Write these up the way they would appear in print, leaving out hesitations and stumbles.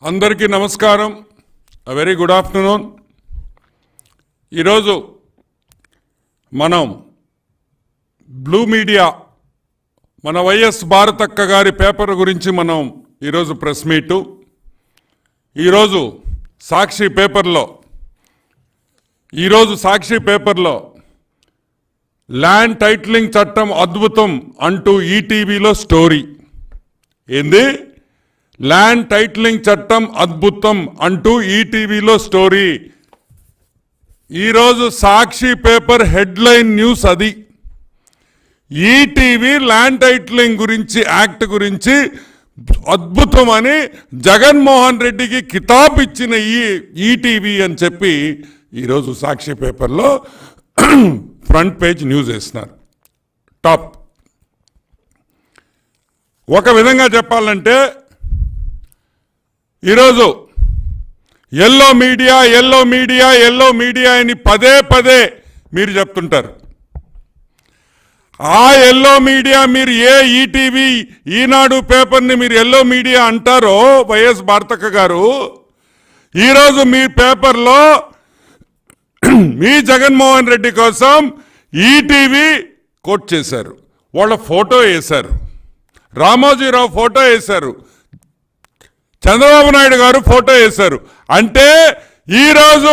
అందరికీ నమస్కారం. Very good afternoon. ఈరోజు మనం బ్లూ మీడియా మన వైఎస్ భారతక్క గారి పేపర్ గురించి మనం ఈరోజు ప్రెస్ మీటు. ఈరోజు సాక్షి పేపర్లో ల్యాండ్ టైటిలింగ్ చట్టం అద్భుతం అంటూ ఈటీవీలో స్టోరీ. ఏంది? ల్యాండ్ టైటిలింగ్ చట్టం అద్భుతం అంటూ ఈటీవీలో స్టోరీ. ఈరోజు సాక్షి పేపర్ హెడ్లైన్ న్యూస్ అది. ఈటీవీ ల్యాండ్ టైటిలింగ్ గురించి, యాక్ట్ గురించి అద్భుతం అని జగన్మోహన్ రెడ్డికి కితాబ్ ఇచ్చిన ఈటీవీ అని చెప్పి ఈరోజు సాక్షి పేపర్లో ఫ్రంట్ పేజ్ న్యూస్ వేస్తున్నారు. టాప్. ఒక విధంగా చెప్పాలంటే ఈరోజు ఎల్లో మీడియా అని పదే మీరు చెప్తుంటారు. ఆ ఎల్లో మీడియా, మీరు ఏ ఈటీవీ ఈనాడు పేపర్ని మీరు ఎల్లో మీడియా అంటారో వైఎస్ భారతక్క గారు, ఈరోజు మీ పేపర్లో మీ జగన్మోహన్ రెడ్డి కోసం ఈటీవీ కోట్ చేశారు. వాళ్ళ ఫోటో వేశారు, రామోజీరావు ఫోటో వేశారు, చంద్రబాబు నాయుడు గారు ఫోటో వేశారు. అంటే ఈరోజు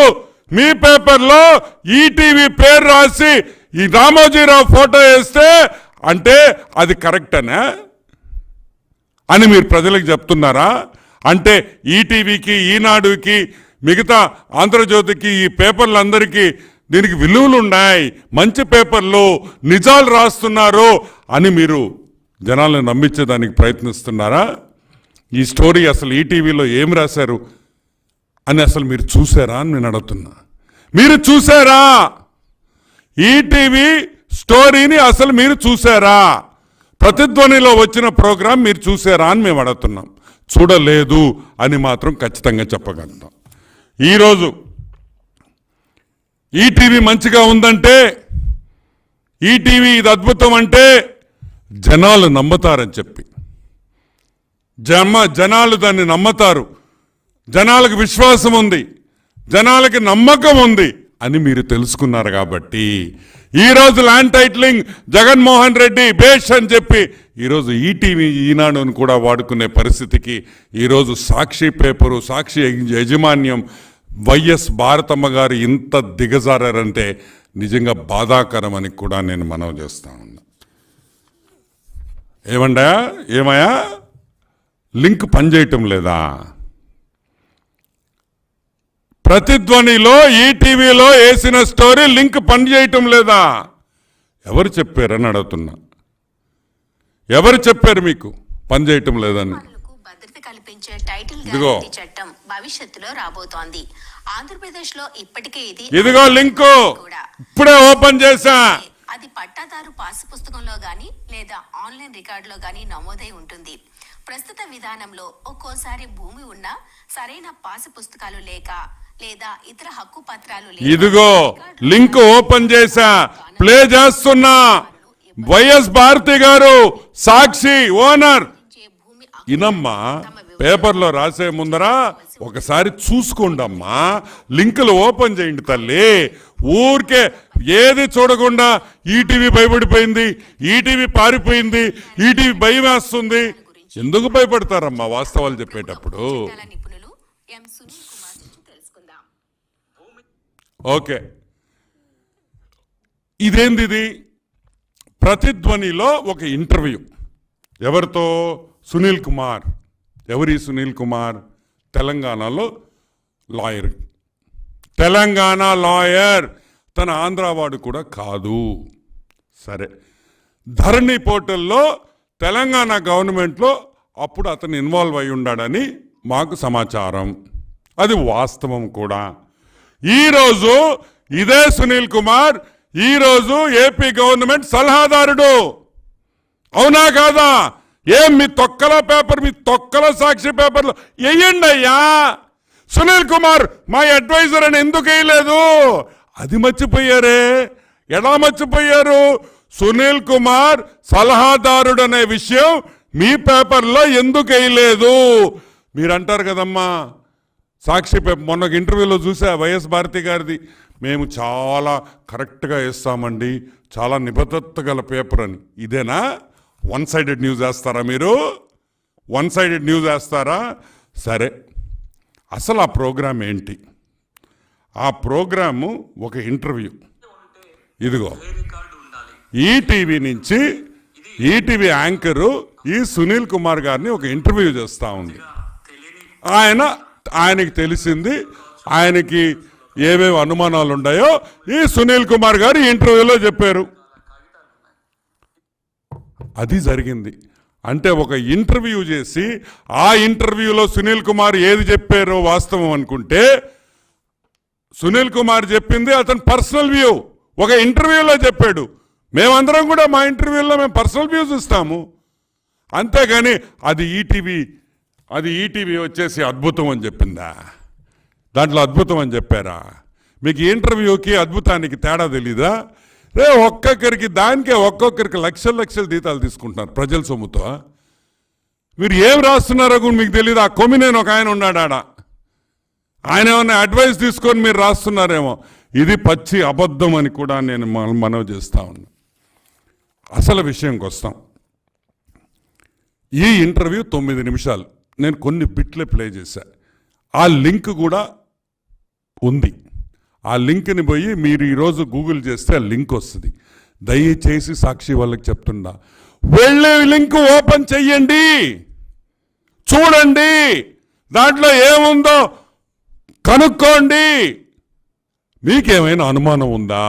మీ పేపర్లో ఈటీవీ పేరు రాసి ఈ రామోజీరావు ఫోటో వేస్తే అంటే అది కరెక్టనా అని మీరు ప్రజలకు చెప్తున్నారా? అంటే ఈటీవీకి, ఈనాడుకి, మిగతా ఆంధ్రజ్యోతికి, ఈ పేపర్లందరికీ దీనికి విలువలు ఉన్నాయి, మంచి పేపర్లు, నిజాలు రాస్తున్నారు అని మీరు జనాలను నమ్మించేదానికి ప్రయత్నిస్తున్నారా? ఈ స్టోరీ అసలు ఈటీవీలో ఏం రాశారు అని అసలు మీరు చూసారా అని నేను అడుగుతున్నా. మీరు చూసారా? ఈటీవీ స్టోరీని అసలు మీరు చూసారా? ప్రతిధ్వనిలో వచ్చిన ప్రోగ్రాం మీరు చూసారా అని మేము అడుగుతున్నాం. చూడలేదు అని మాత్రం ఖచ్చితంగా చెప్పగలుగుతాం. ఈరోజు ఈటీవీ మంచిగా ఉందంటే, ఈటీవీ ఇది అద్భుతం అంటే జనాలు నమ్ముతారని చెప్పి, జనాలు దాన్ని నమ్ముతారు, జనాలకు విశ్వాసం ఉంది, జనాలకి నమ్మకం ఉంది అని మీరు తెలుసుకున్నారు. కాబట్టి ఈరోజు ల్యాండ్ టైటిలింగ్ జగన్మోహన్ రెడ్డి బేష్ అని చెప్పి ఈరోజు ఈటీవీ ఈనాడును కూడా వాడుకునే పరిస్థితికి ఈరోజు సాక్షి పేపరు, సాక్షి యాజమాన్యం, వైఎస్ భారతమ్మ గారు ఇంత దిగజారంటే నిజంగా బాధాకరం అని కూడా నేను మనవి చేస్తా ఉన్నా. ఏమయ్యా లింక్ పనిచేయటం లేదా? ప్రతిధ్వనిలో ఈటీవీలో వేసిన స్టోరీ లింక్ పనిచేయటం లేదా? ఎవరు చెప్పారని అడుగుతున్నా. ఎవరు చెప్పారు మీకు పనిచేయటం లేదని? భద్రత కల్పించే టైటిల్ గ్యారెంటీ చట్టం భవిష్యత్తులో రాబోతోంది. ఆంధ్రప్రదేశ్ లో ఇప్పటికే ఇదిగో లింకు ఇప్పుడే ఓపెన్ చేశా. అది పట్టాదారు పాసు పుస్తకంలో గానీ లేదా ఆన్లైన్ రికార్డులో గానీ నమోదై ఉంటుంది. ప్రస్తుత విధానంలో ఒక్కోసారి భూమి ఉన్నా సరైన పాసు పుస్తకాలు లేక లేదా ఇతర హక్కు పత్రాలు ఇదిగో లింక్ ఓపెన్ చేశా, ప్లే చేస్తున్నా. వైఎస్ భారతి గారు, సాక్షి ఓనర్. ఇనమ్మా, పేపర్లో రాసే ముందరా ఒకసారి చూసుకోండమ్మా. లింకులు ఓపెన్ చేయండి తల్లి. ఊరికే ఏది చూడకుండా ఈటీవీ భయపడిపోయింది, ఈటీవీ పారిపోయింది, ఈటీవీ భయం వేస్తుంది. ఎందుకు భయపడతారమ్మా వాస్తవాలు చెప్పేటప్పుడు? ఓకే, ఇదేంది? ఇది ప్రతిధ్వనిలో ఒక ఇంటర్వ్యూ. ఎవరితో? సునీల్ కుమార్. ఎవరి సునీల్ కుమార్? తెలంగాణలో లాయర్. తెలంగాణ లాయర్, తన ఆంధ్రావాడు కూడా కాదు. సరే, ధరణి పోర్టల్లో తెలంగాణ గవర్నమెంట్లో అప్పుడు అతను ఇన్వాల్వ్ అయి ఉన్నాడని మాకు సమాచారం. అది వాస్తవం కూడా. ఈరోజు ఇదే సునీల్ కుమార్ ఈరోజు ఏపీ గవర్నమెంట్ సలహాదారుడు. అవునా కాదా? ఏం మీ తొక్కల పేపర్, మీ తొక్కల సాక్షి పేపర్లో వేయండి అయ్యా. సునీల్ కుమార్ మా అడ్వైజర్ అని ఎందుకు వేయలేదు? అది మర్చిపోయారే. ఎలా మర్చిపోయారు? సునీల్ కుమార్ సలహాదారుడు అనే విషయం మీ పేపర్లో ఎందుకు వేయలేదు? మీరు అంటారు కదమ్మా, సాక్షి మొన్న ఒక ఇంటర్వ్యూలో చూసా వైఎస్ భారతి గారిది, మేము చాలా కరెక్ట్గా వేస్తామండి, చాలా నిబద్ధత గల పేపర్ అని. ఇదేనా వన్ సైడెడ్ న్యూస్ వేస్తారా మీరు? వన్ సైడెడ్ న్యూస్ వేస్తారా? సరే, అసలు ఆ ప్రోగ్రాం ఏంటి? ఆ ప్రోగ్రాము ఒక ఇంటర్వ్యూ. ఇదిగో ఈటీవీ నుంచి ఈటీవీ యాంకరు ఈ సునీల్ కుమార్ గారిని ఒక ఇంటర్వ్యూ చేస్తూ ఉంది. ఆయనకి తెలిసింది, ఆయనకి ఏమేమి అనుమానాలు ఉన్నాయో ఈ సునీల్ కుమార్ గారు ఇంటర్వ్యూలో చెప్పారు. అది జరిగింది. అంటే ఒక ఇంటర్వ్యూ చేసి ఆ ఇంటర్వ్యూలో సునీల్ కుమార్ ఏది చెప్పారో వాస్తవం అనుకుంటే, సునీల్ కుమార్ చెప్పింది అతని పర్సనల్ వ్యూ ఒక ఇంటర్వ్యూలో చెప్పాడు. మేమందరం కూడా మా ఇంటర్వ్యూలో మేము పర్సనల్ వ్యూస్ ఇస్తాము, అంతేగాని అది ఈటీవీ వచ్చేసి అద్భుతం అని చెప్పిందా? దాంట్లో అద్భుతం అని చెప్పారా? మీకు ఇంటర్వ్యూకి అద్భుతానికి తేడా తెలీదా? ఒక్కొక్కరికి ఒక్కొక్కరికి లక్షల జీతాలు తీసుకుంటున్నారు ప్రజల సొమ్ముతో. మీరు ఏం రాస్తున్నారో కూడా మీకు తెలీదు. ఆ కొమ్మినేని ఒక ఆయన ఉన్నాడు ఆడ, ఆయన ఏమన్నా అడ్వైస్ తీసుకొని మీరు రాస్తున్నారేమో. ఇది పచ్చి అబద్ధం అని కూడా నేను మనవి చేస్తా ఉన్నా. అసలు విషయంకి వస్తాం. ఈ ఇంటర్వ్యూ 9 నిమిషాలు. నేను కొన్ని బిట్లే ప్లే చేశా. ఆ లింక్ కూడా ఉంది. ఆ లింక్ని పోయి మీరు ఈరోజు గూగుల్ చేస్తే ఆ లింక్ వస్తుంది. దయచేసి సాక్షి వాళ్ళకి చెప్తున్నా, వెళ్ళే లింక్ ఓపెన్ చెయ్యండి, చూడండి, దాంట్లో ఏముందో కనుక్కోండి. మీకేమైనా అనుమానం ఉందా?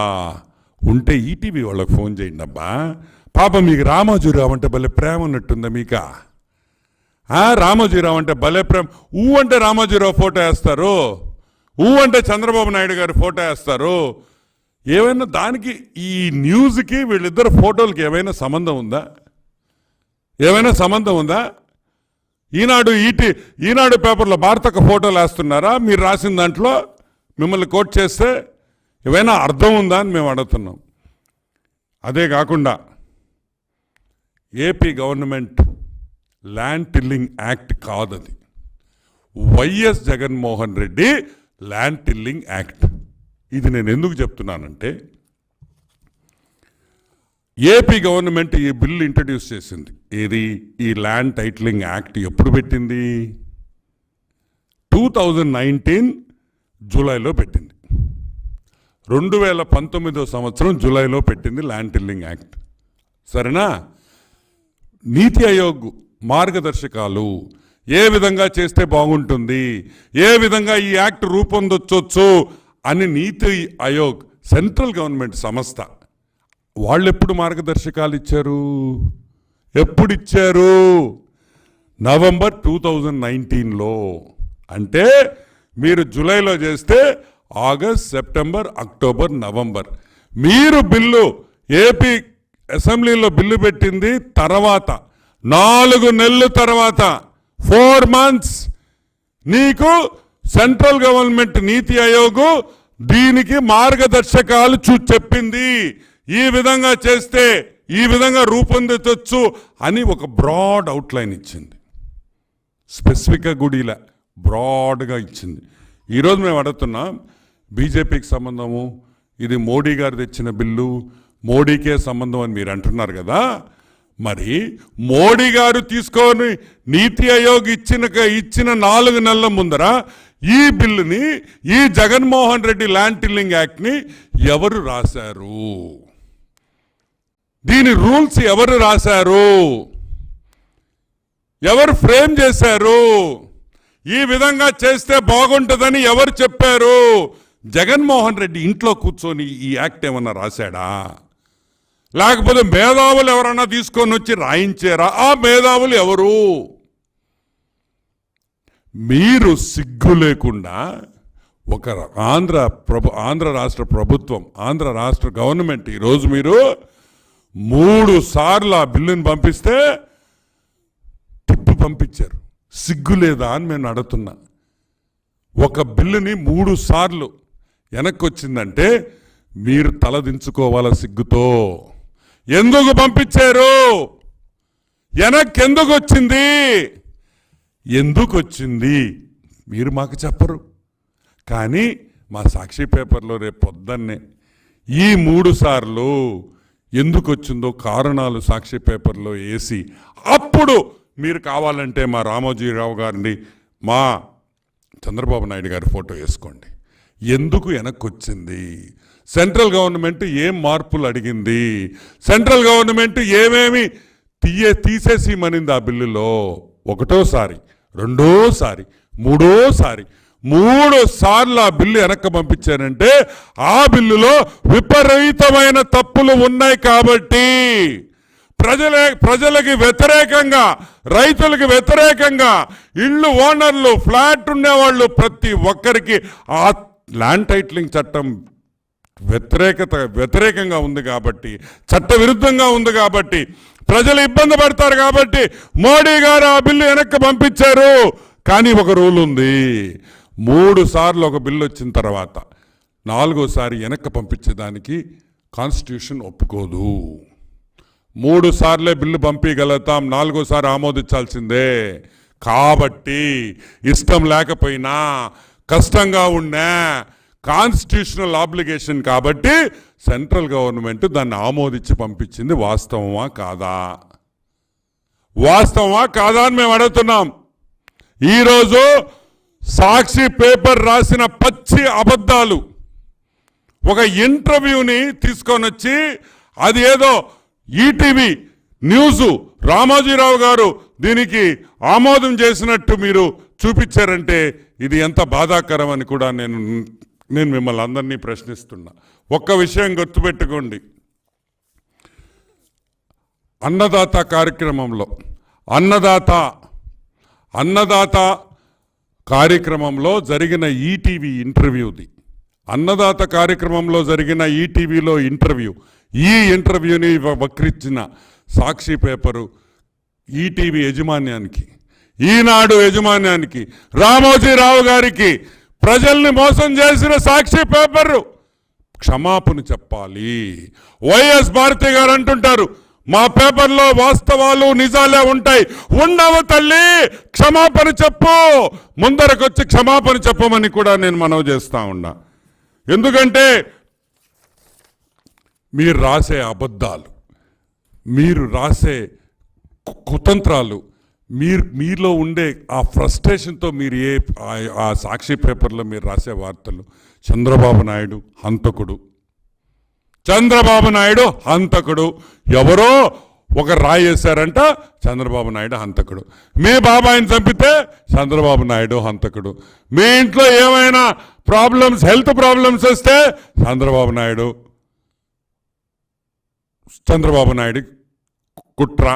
ఉంటే ఈటీవీ వాళ్ళకి ఫోన్ చేయండి అబ్బా. పాప మీకు రామోజీరావు అంటే భలే ప్రేమ ఉన్నట్టుందా మీక? రామోజీరావు అంటే భలే ప్రేమ. అంటే రామోజీరావు ఫోటో వేస్తారు, అంటే చంద్రబాబు నాయుడు గారి ఫోటో వేస్తారు. ఏమైనా దానికి ఈ న్యూస్కి వీళ్ళిద్దరు ఫోటోలకి ఏమైనా సంబంధం ఉందా? ఏమైనా సంబంధం ఉందా? ఈనాడు పేపర్లో భారతక ఫోటోలు వేస్తున్నారా? మీరు రాసిన దాంట్లో మిమ్మల్ని కోట్ చేస్తే ఏమైనా అర్థం ఉందా అని మేము అడుగుతున్నాం. అదే కాకుండా AP government land tilling act కాదది, YS Jaganmohan Reddy land tilling act. ఇది నేను ఎందుకు చెప్తున్నానంటే, ఏపీ గవర్నమెంట్ ఈ బిల్లు ఇంట్రడ్యూస్ చేసింది. ఈ ల్యాండ్ టైటిలింగ్ యాక్ట్ ఎప్పుడు పెట్టింది? 2019 జూలైలో పెట్టింది. 2019 సంవత్సరం జూలైలో పెట్టింది ల్యాండ్ టిల్లింగ్ యాక్ట్. సరేనా? నీతి ఆయోగ్ మార్గదర్శకాలు ఏ విధంగా చేస్తే బాగుంటుంది, ఏ విధంగా ఈ యాక్ట్ రూపొందొచ్చు అని నీతి ఆయోగ్ సెంట్రల్ గవర్నమెంట్ సంస్థ వాళ్ళు ఎప్పుడు మార్గదర్శకాలు ఇచ్చారు? ఎప్పుడు ఇచ్చారు? నవంబర్ 2019లో. అంటే మీరు జూలైలో చేస్తే ఆగస్ట్, సెప్టెంబర్, అక్టోబర్, నవంబర్. మీరు బిల్లు ఏపీ అసెంబ్లీలో బిల్లు పెట్టింది తర్వాత 4 నెలల తర్వాత 4 months నీకు సెంట్రల్ గవర్నమెంట్ నీతి ఆయోగ్ దీనికి మార్గదర్శకాలు చెప్పింది. ఈ విధంగా చేస్తే ఈ విధంగా రూపొందించవచ్చు అని ఒక బ్రాడ్ అవుట్లైన్ ఇచ్చింది. స్పెసిఫిక్గా గుడిలా బ్రాడ్గా ఇచ్చింది. ఈరోజు మేము అడుగుతున్నాం, బీజేపీకి సంబంధము, ఇది మోడీ గారు తెచ్చిన బిల్లు, మోడీకే సంబంధం అని మీరు అంటున్నారు కదా. మరి మోడీ గారు తీసుకొని నీతి ఆయోగ్ ఇచ్చిన 4 నెలల ముందర ఈ బిల్లుని, ఈ జగన్మోహన్ రెడ్డి ల్యాండ్ టిల్లింగ్ యాక్ట్ని ఎవరు రాశారు? దీని రూల్స్ ఎవరు రాశారు? ఎవరు ఫ్రేమ్ చేశారు? ఈ విధంగా చేస్తే బాగుంటుందని ఎవరు చెప్పారు? జగన్మోహన్ రెడ్డి ఇంట్లో కూర్చొని ఈ యాక్ట్ ఏమన్నా రాశాడా? లేకపోతే మేధావులు ఎవరన్నా తీసుకొని వచ్చి రాయించారా? ఆ మేధావులు ఎవరు? మీరు సిగ్గు లేకుండా ఒక ఆంధ్ర రాష్ట్ర ప్రభుత్వం, ఆంధ్ర రాష్ట్ర గవర్నమెంట్ ఈరోజు మీరు 3 సార్లు ఆ బిల్లుని పంపిస్తే తిప్పి పంపించారు. సిగ్గు లేదా అని నేను అడుగుతున్నా. ఒక బిల్లుని 3 సార్లు వెనక్కి వచ్చిందంటే మీరు తలదించుకోవాల సిగ్గుతో. ఎందుకు పంపించారు? వెనక్కి ఎందుకు వచ్చింది? ఎందుకు వచ్చింది మీరు మాకు చెప్పరు. కానీ మా సాక్షి పేపర్లో రేపు పొద్దున్నే ఈ 3 సార్లు ఎందుకు వచ్చిందో కారణాలు సాక్షి పేపర్లో వేసి అప్పుడు మీరు కావాలంటే మా రామోజీరావు గారిని మా చంద్రబాబు నాయుడు గారి ఫోటో వేసుకోండి. ఎందుకు వెనక్కి వచ్చింది, సెంట్రల్ గవర్నమెంట్ ఏం మార్పులు అడిగింది, సెంట్రల్ గవర్నమెంట్ ఏమేమి తీసేసి మనింది ఆ బిల్లులో, ఒకటోసారి, రెండోసారి, మూడోసారి, 3 సార్లు ఆ బిల్లు వెనక్కి పంపించారంటే ఆ బిల్లులో విపరీతమైన తప్పులు ఉన్నాయి. కాబట్టి ప్రజలకి వ్యతిరేకంగా, రైతులకు వ్యతిరేకంగా, ఇళ్ళు ఓనర్లు, ఫ్లాట్ ఉండేవాళ్ళు ప్రతి ఒక్కరికి ఆ ల్యాండ్ టైటిలింగ్ చట్టం వ్యతిరేకంగా ఉంది కాబట్టి, చట్ట విరుద్ధంగా ఉంది కాబట్టి, ప్రజలు ఇబ్బంది పడతారు కాబట్టి మోడీ గారు ఆ బిల్లు వెనక్కి పంపించారు. కానీ ఒక రూల్ ఉంది, 3 సార్లు ఒక బిల్లు వచ్చిన తర్వాత 4వసారి వెనక్కి పంపించేదానికి కాన్స్టిట్యూషన్ ఒప్పుకోదు. 3 సార్లే బిల్లు పంపించగలుగుతాం, 4వసారి ఆమోదించాల్సిందే. కాబట్టి ఇష్టం లేకపోయినా, కష్టంగా ఉన్నా, కాన్స్టిట్యూషనల్ ఆబ్లిగేషన్ కాబట్టి సెంట్రల్ గవర్నమెంట్ దాన్ని ఆమోదించి పంపించింది. వాస్తవమా కాదా? వాస్తవమా కాదా అని మేము అడుగుతున్నాం. ఈరోజు సాక్షి పేపర్ రాసిన పచ్చి అబద్ధాలు, ఒక ఇంటర్వ్యూని తీసుకొని వచ్చి అది ఏదో ఈటీవీ న్యూస్ రామోజీరావు గారు దీనికి ఆమోదం చేసినట్టు మీరు చూపించారంటే ఇది ఎంత బాధాకరం అని కూడా నేను మిమ్మల్ని అందరినీ ప్రశ్నిస్తున్నా. ఒక్క విషయం గుర్తుపెట్టుకోండి, అన్నదాత కార్యక్రమంలో అన్నదాత కార్యక్రమంలో జరిగిన ఈటీవీ ఇంటర్వ్యూది, అన్నదాత కార్యక్రమంలో జరిగిన ఈటీవీలో ఈ ఇంటర్వ్యూని వక్రించిన సాక్షి పేపరు ఈటీవీ యజమాన్యానికి, ఈనాడు యజమాన్యానికి, రామోజీరావు గారికి, ప్రజల్ని మోసం చేసిన సాక్షి పేపరు క్షమాపణ చెప్పాలి. వైఎస్ భారతి గారు అంటుంటారు మా పేపర్లో వాస్తవాలు నిజాలే ఉంటాయి. ఉండవు తల్లి, క్షమాపణ చెప్పు, ముందరకొచ్చి క్షమాపణ చెప్పమని కూడా నేను మనవి చేస్తా ఉన్నా. ఎందుకంటే మీరు రాసే అబద్ధాలు, మీరు రాసే కుతంత్రాలు, మీలో ఉండే ఆ ఫ్రస్ట్రేషన్తో మీరు ఆ సాక్షి పేపర్లో మీరు రాసే వార్తలు, చంద్రబాబు నాయుడు హంతకుడు, ఎవరో ఒక రాయేశారంట, చంద్రబాబు నాయుడు హంతకుడు. మీ బాబాయిని చంపితే చంద్రబాబు నాయుడు హంతకుడు. మీ ఇంట్లో ఏమైనా హెల్త్ ప్రాబ్లమ్స్ వస్తే చంద్రబాబు నాయుడు కుట్ర.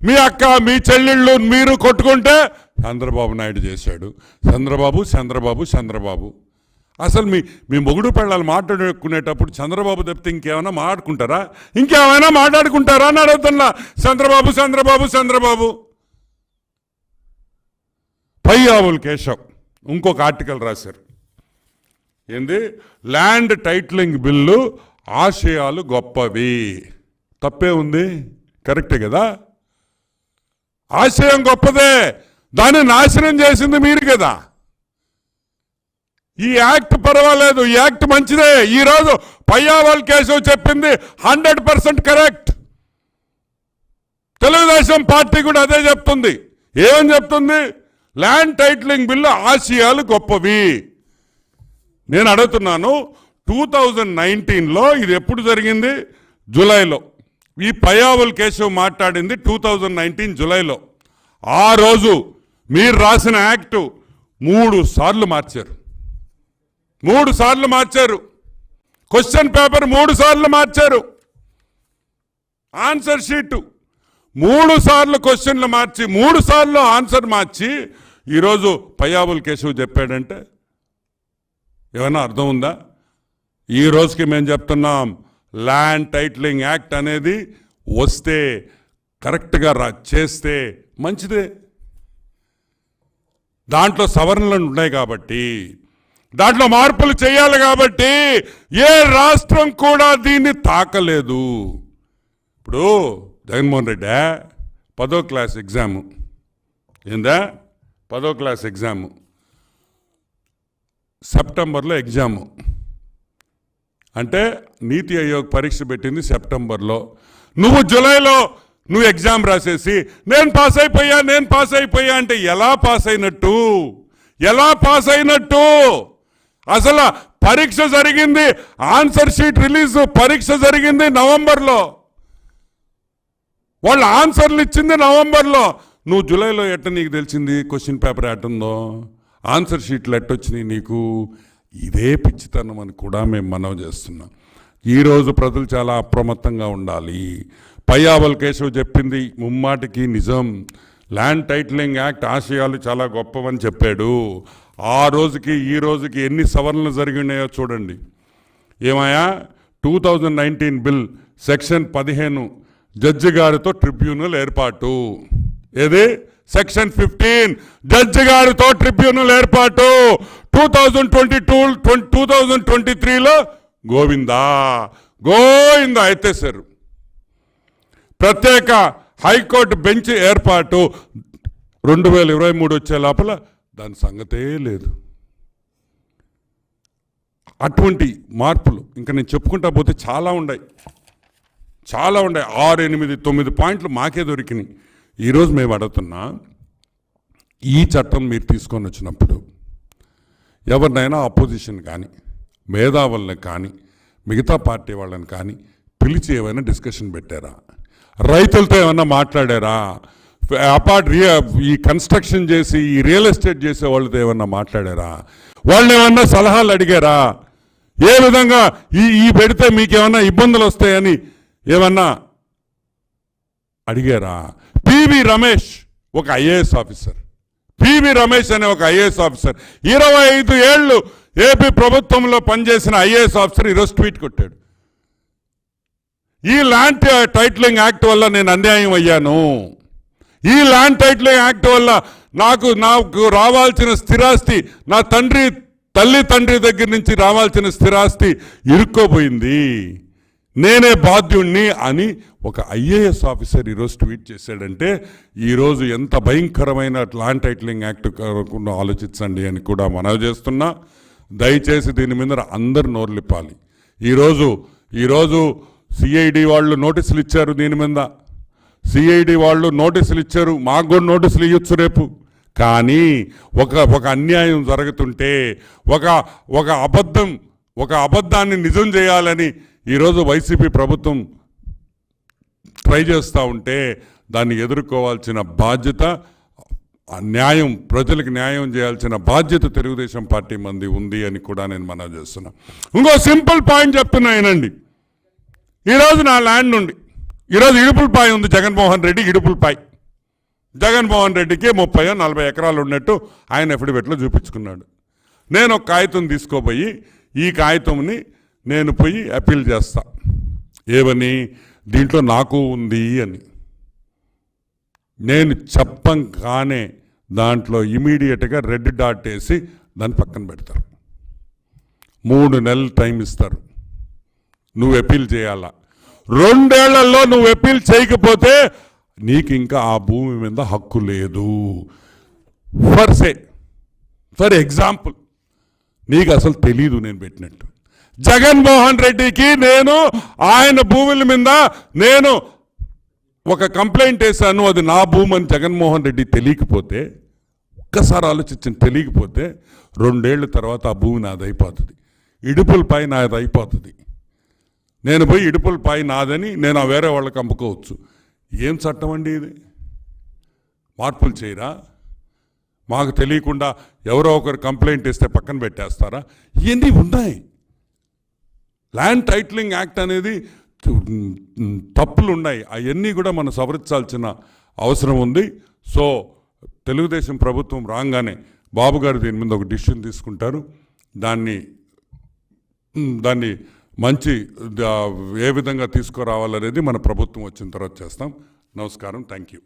మీ అక్క, మీ చెల్లెళ్ళు మీరు కొట్టుకుంటే చంద్రబాబు నాయుడు చేశాడు. చంద్రబాబు అసలు మీ మొగుడు పెళ్ళాలు మాట్లాడుకునేటప్పుడు చంద్రబాబు తప్పితే ఇంకేమైనా మాట్లాడుకుంటారా అని అడుగుతున్నా. చంద్రబాబు పయ్యావుల్ కేశవ్ ఇంకొక ఆర్టికల్ రాశారు, ఏంది, ల్యాండ్ టైటిలింగ్ బిల్లు ఆశయాలు గొప్పవి. తప్పే ఉంది, కరెక్టే కదా, ఆశయం గొప్పదే, దాన్ని నాశనం చేసింది మీరు కదా. ఈ యాక్ట్ పర్వాలేదు, ఈ యాక్ట్ మంచిదే. ఈరోజు పయ్యావల్ కేశవ్ చెప్పింది 100% కరెక్ట్. తెలుగుదేశం పార్టీ కూడా అదే చెప్తుంది. ఏమని చెప్తుంది? ల్యాండ్ టైటిలింగ్ బిల్లు ఆశయాలు గొప్పవి. నేను అడుగుతున్నాను, 2019లో ఇది ఎప్పుడు జరిగింది? జూలైలో. ఈ పయ్యావల్ కేశవ్ మాట్లాడింది 2019 జూలైలో. ఆ రోజు మీరు రాసిన యాక్టు 3 సార్లు మార్చారు. 3 సార్లు మార్చారు. క్వశ్చన్ పేపర్ 3 సార్లు మార్చారు. ఆన్సర్ షీటు 3 సార్లు క్వశ్చన్లు మార్చి 3 సార్లు ఆన్సర్ మార్చి ఈరోజు పయ్యావుల్ కేశవ్ చెప్పాడంటే ఏమైనా అర్థం ఉందా? ఈ రోజుకి మేము చెప్తున్నాం, ల్యాండ్ టైటిలింగ్ యాక్ట్ అనేది వస్తే కరెక్ట్గా చేస్తే మంచిదే. దాంట్లో సవరణలు ఉన్నాయి కాబట్టి, దాంట్లో మార్పులు చేయాలి కాబట్టి ఏ రాష్ట్రం కూడా దీన్ని తాకలేదు. ఇప్పుడు జగన్మోహన్ రెడ్డి 10వ క్లాస్ ఎగ్జాము ఏందా 10వ క్లాస్ ఎగ్జాము, సెప్టెంబర్లో ఎగ్జాము. అంటే నీతి ఆయోగ్ పరీక్ష పెట్టింది సెప్టెంబర్లో. నువ్వు జూలైలో నువ్వు ఎగ్జామ్ రాసేసి నేను పాస్ అయిపోయా అంటే ఎలా పాస్ అయినట్టు? అసలు పరీక్ష జరిగింది, ఆన్సర్ షీట్ రిలీజ్, పరీక్ష జరిగింది నవంబర్లో, వాళ్ళు ఆన్సర్లు ఇచ్చింది నవంబర్లో. నువ్వు జూలైలో నీకు తెలిసింది క్వశ్చన్ పేపర్ ఎట్టుందో, ఆన్సర్ షీట్లు ఎట్టొచ్చినాయి నీకు? ఇదే పిచ్చితనం అని కూడా మేము మనవి చేస్తున్నాం. ఈరోజు ప్రజలు చాలా అప్రమత్తంగా ఉండాలి. పయ్యావల్ కేశవ్ చెప్పింది ముమ్మాటికి నిజం. ల్యాండ్ టైటిలింగ్ యాక్ట్ ఆశయాలు చాలా గొప్పవని చెప్పాడు. ఆ రోజుకి ఈ రోజుకి ఎన్ని సవరణలు జరిగినాయో చూడండి. ఏమయ్యా, 2019 బిల్ సెక్షన్ 15 జడ్జి గారితో ట్రిబ్యునల్ ఏర్పాటు. ఏది? సెక్షన్ 15 జడ్జి గారితో ట్రిబ్యునల్ ఏర్పాటు. 2023లో గోవిందా ఎత్తేశారు. ప్రత్యేక హైకోర్టు బెంచ్ ఏర్పాటు 2023 వచ్చే లోపల దాని సంగతే లేదు. అటువంటి మార్పులు ఇంకా నేను చెప్పుకుంటా పోతే చాలా ఉన్నాయి. 6, 8, 9 పాయింట్లు మాకే దొరికినాయి. ఈరోజు మేము అడుగుతున్నా, ఈ చట్టం మీరు తీసుకొని వచ్చినప్పుడు ఎవరినైనా అపోజిషన్ కానీ మేధావులను కానీ మిగతా పార్టీ వాళ్ళని కానీ పిలిచి ఏమైనా డిస్కషన్ పెట్టారా? రైతులతో ఏమైనా మాట్లాడారా? ఈ కన్స్ట్రక్షన్ చేసి ఈ రియల్ ఎస్టేట్ చేసే వాళ్ళతో ఏమన్నా మాట్లాడారా? వాళ్ళని ఏమన్నా సలహాలు అడిగారా? ఏ విధంగా ఈ పెడితే మీకేమన్నా ఇబ్బందులు వస్తాయని ఏమన్నా అడిగారా? పివి రమేష్ ఒక ఐఏఎస్ ఆఫీసర్, 25 ఏళ్ళు ఏపీ ప్రభుత్వంలో పనిచేసిన ఐఏఎస్ ఆఫీసర్ ఈరోజు ట్వీట్ కొట్టాడు, ఈ ల్యాండ్ టైటిలింగ్ యాక్ట్ వల్ల నేను అన్యాయం అయ్యాను, ఈ ల్యాండ్ టైటిలింగ్ యాక్ట్ వల్ల నాకు రావాల్సిన స్థిరాస్తి, నా తల్లి తండ్రి దగ్గర నుంచి రావాల్సిన స్థిరాస్తి ఇరుక్కోపోయింది, నేనే బాధ్యుణ్ణి అని ఒక ఐఏఎస్ ఆఫీసర్ ఈరోజు ట్వీట్ చేశాడంటే ఈరోజు ఎంత భయంకరమైన ల్యాండ్ టైటిలింగ్ యాక్ట్ ఆలోచించండి అని కూడా మనవి చేస్తున్నా. దయచేసి దీని మీద అందరు నోర్లిప్పాలి. ఈరోజు సిఐడి వాళ్ళు నోటీసులు ఇచ్చారు, దీని మీద సిఐడి వాళ్ళు నోటీసులు ఇచ్చారు, మాకు కూడా నోటీసులు ఇవ్వచ్చు రేపు. కానీ ఒక అన్యాయం జరుగుతుంటే ఒక అబద్ధాన్ని నిజం చేయాలని ఈరోజు వైసీపీ ప్రభుత్వం ట్రై చేస్తూ ఉంటే దాన్ని ఎదుర్కోవాల్సిన బాధ్యత, న్యాయం, ప్రజలకు న్యాయం చేయాల్సిన బాధ్యత తెలుగుదేశం పార్టీ మంది ఉంది అని కూడా నేను మనవి చేస్తున్నా. ఇంకో సింపుల్ పాయింట్ చెప్తున్నా వినండి. ఈరోజు నా ల్యాండ్ నుండి ఈరోజు ఇడుపులపాయ ఉంది, జగన్మోహన్ రెడ్డి ఇడుపులపాయ. జగన్మోహన్ రెడ్డికి 30-40 ఎకరాలు ఉన్నట్టు ఆయన ఎఫిడవిట్లో చూపించుకున్నాడు. నేను ఒక కాగితం తీసుకోపోయి ఈ కాగితంని నేను పోయి అప్పీల్ చేస్తా. ఏమని? దీంట్లో నాకు ఉంది అని. నేను చెప్పంగానే దాంట్లో ఇమీడియట్గా రెడ్ డాట్ వేసి దాన్ని పక్కన పెడతారు. 3 నెలలు టైం ఇస్తారు, నువ్వు అప్పీల్ చేయాలా. 2 ఏళ్లలో నువ్వు అప్పీల్ చేయకపోతే నీకు ఇంకా ఆ భూమి మీద హక్కు లేదు. ఫర్ ఎగ్జాంపుల్, నీకు అసలు తెలీదు నేను పెట్టినట్టు. జగన్మోహన్ రెడ్డికి నేను ఆయన భూముల మీద నేను ఒక కంప్లైంట్ వేశాను, అది నా భూమి అని జగన్మోహన్ రెడ్డి తెలియకపోతే, ఒక్కసారి ఆలోచించి తెలియకపోతే 2 ఏళ్ల తర్వాత ఆ భూమి నాది అయిపోతుంది, ఇడుపులపై నాది అయిపోతుంది. నేను పోయి ఇడుపులపై నాదని నేను వేరే వాళ్ళకి అమ్ముకోవచ్చు. ఏం చట్టం అండి ఇది? మార్పులు చేయరా? మాకు తెలియకుండా ఎవరో ఒకరు కంప్లైంట్ ఇస్తే పక్కన పెట్టేస్తారా? ఇవన్నీ ఉన్నాయి. ల్యాండ్ టైటిలింగ్ యాక్ట్ అనేది తప్పులు ఉన్నాయి, అవన్నీ కూడా మనం సవరించాల్సిన అవసరం ఉంది. సో తెలుగుదేశం ప్రభుత్వం రాగానే బాబు గారు దీని మీద ఒక డిసిషన్ తీసుకుంటారు. దాన్ని మంచి ఏ విధంగా తీసుకురావాలనేది మన ప్రభుత్వం వచ్చిన తర్వాత చేస్తాం. నమస్కారం, థ్యాంక్ యూ.